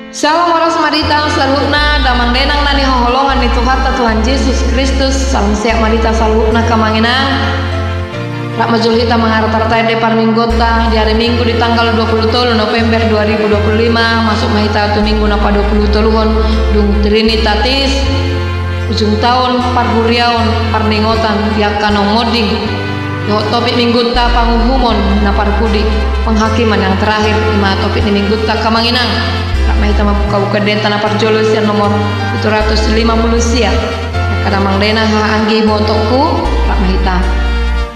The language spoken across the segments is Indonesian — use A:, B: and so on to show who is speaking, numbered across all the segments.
A: Salam waras marita saluhna damang denang nani hoholongan itu hatta Tuhan Yesus Kristus. Salam sehat marita saluhna kamanginang. Rak majul hita mengharta-harta depan minggota di hari Minggu di tanggal 23 November 2025 masuk mahita tu minggu napa 20 hon dung Trinitatis ujung tahun parhuriaun parningotan yakanong moding yo topik minggota panguhumon na parkudi penghakiman yang terakhir lima topik ni minggota kamanginang. Mahita mabuka-buka denta na parjolo siya nomor 750 siya kadamang dena ha anggi motoku rak mahita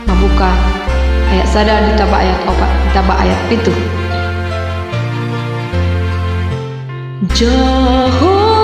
A: mabuka ayat sada ditaba ayat 4 ditaba ayat 7 Jauh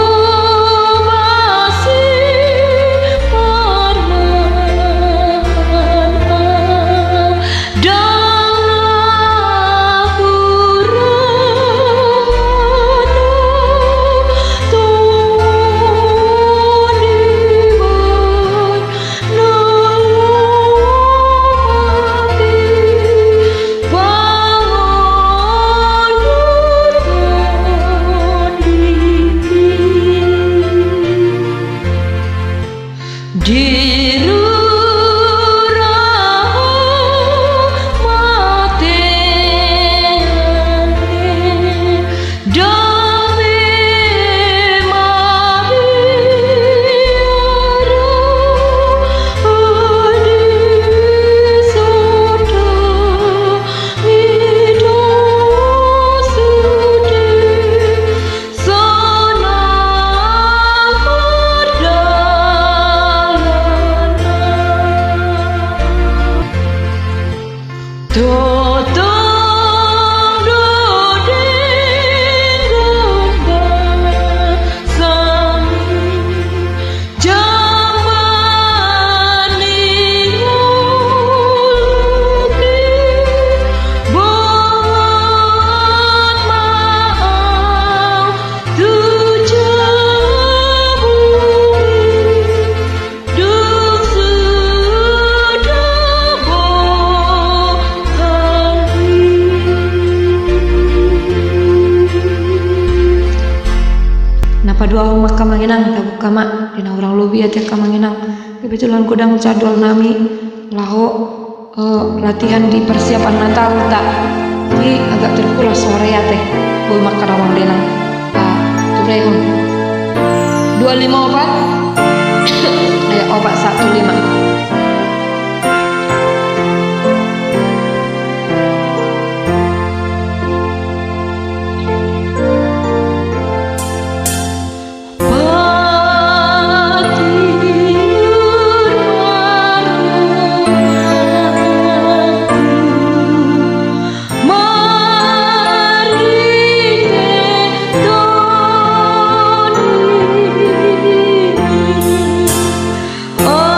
A: padua mak kamanginang tabu kama dina orang lobi ate kamanginang kebetulan kudang cadwal nami laho latihan di persiapan Natal tak jadi agak terkuras sore ate boy mak karawang denang turehon 254 ayat obat 15 Oh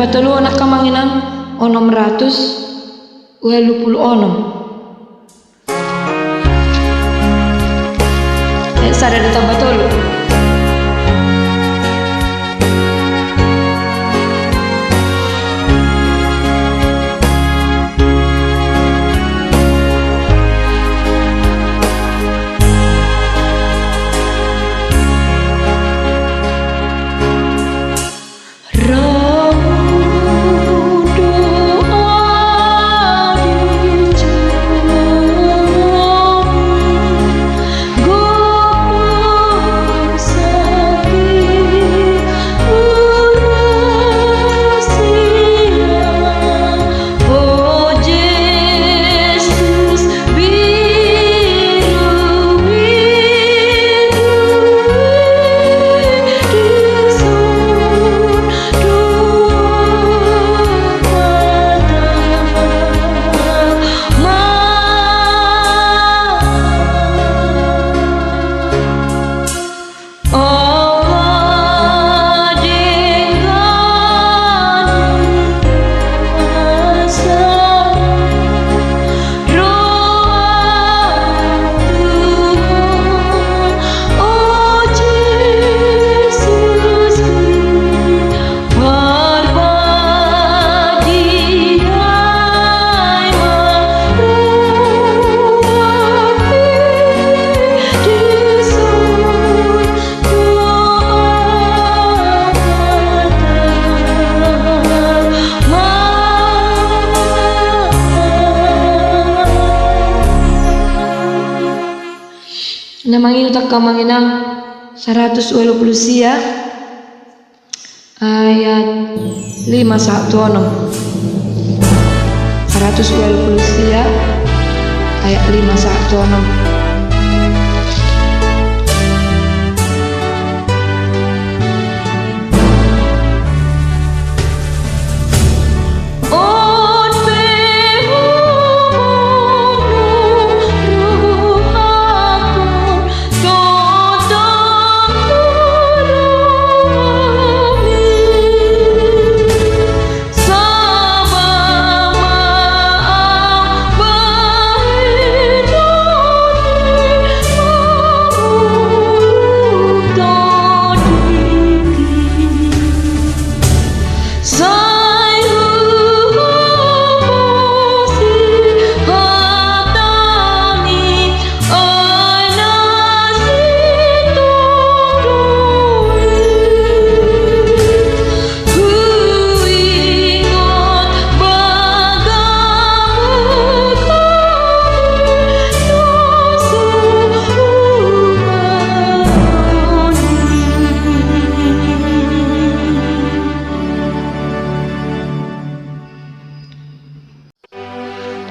A: patelu anak kamanginan onom ratus welu puluh onom. Sada ditambah tolu. Namangin utak kamanginang 120 sia ayat 5 1 ono 120 sia ayat 5 1 ono.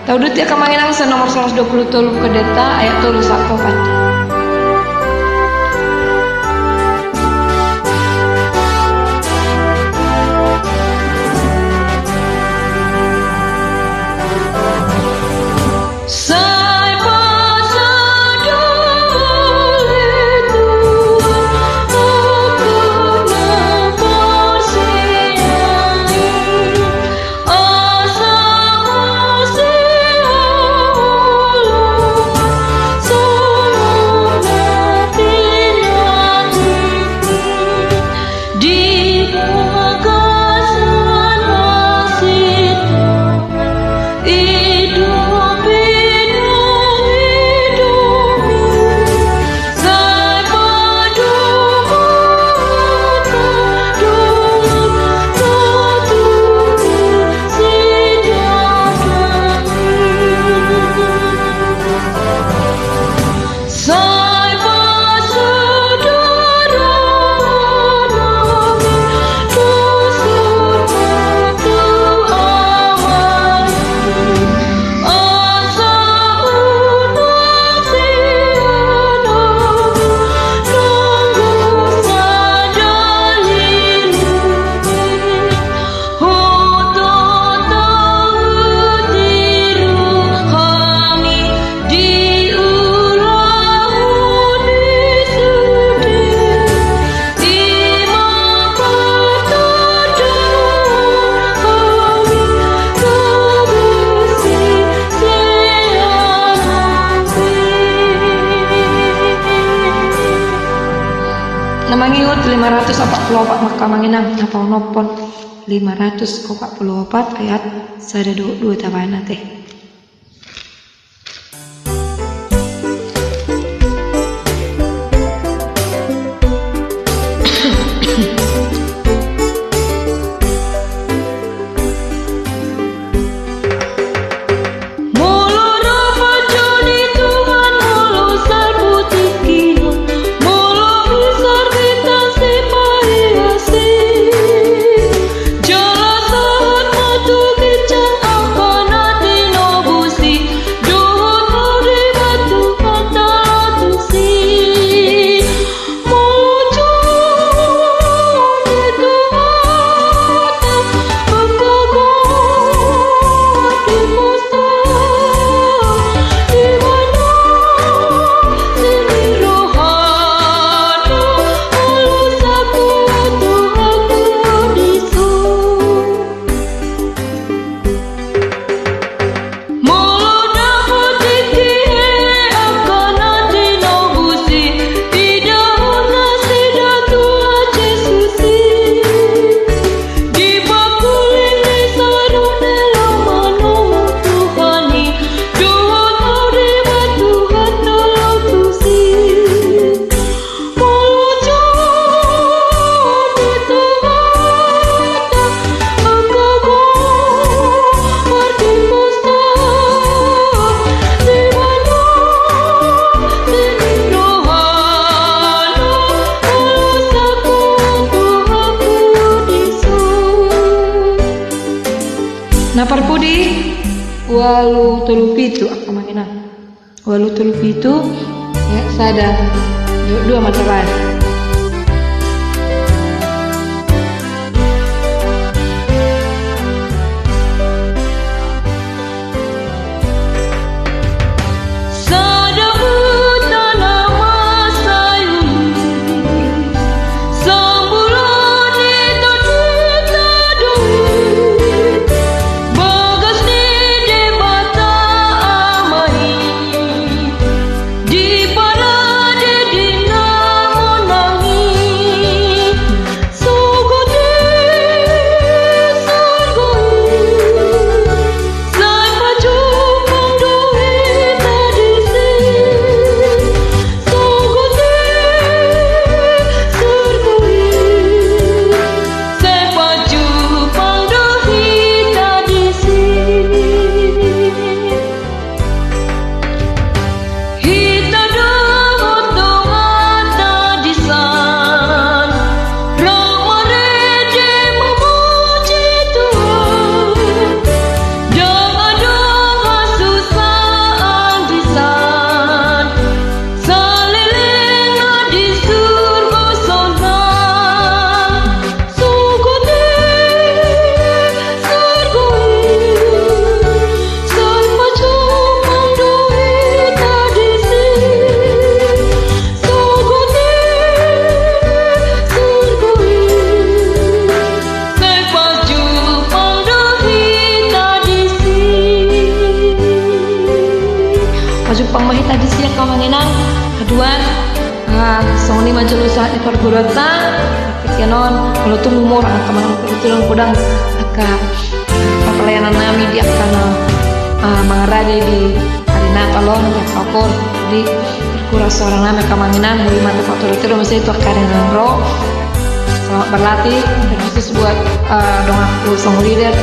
A: Taudut ya kamanginang nomor 120 tolu kedeta ayat tolu sakopat.
B: So
A: Namangiut 544 maka manginang napau nopon 544 ayat 1-2 tabana teh. Napar pudi walu tulupitu apa makina walu tulupitu ya sada dua mata lain. Pangmahita di siang kau manginang kedua songni maju lusa di pergurata kenon kalau tuh umur kemana kebetulan kudang pelayanan nami dia akan mengaradi di arena talon ya kapur di perkuras seorang nami kemanginan dari mata faktor itu masih itu akaran roh selamat berlatih dan khusus buat dong aku song leader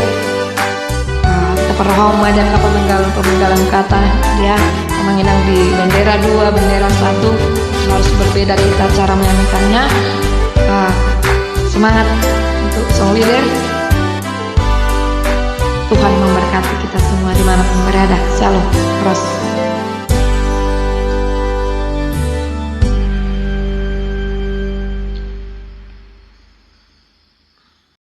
A: perahom ada kapal pemenggalan kata dia menginang di bendera 2, bendera 1 harus berbeda kita cara menyanyikannya. Semangat untuk song leader. Tuhan memberkati kita semua dimanapun berada. Shalom. Cross.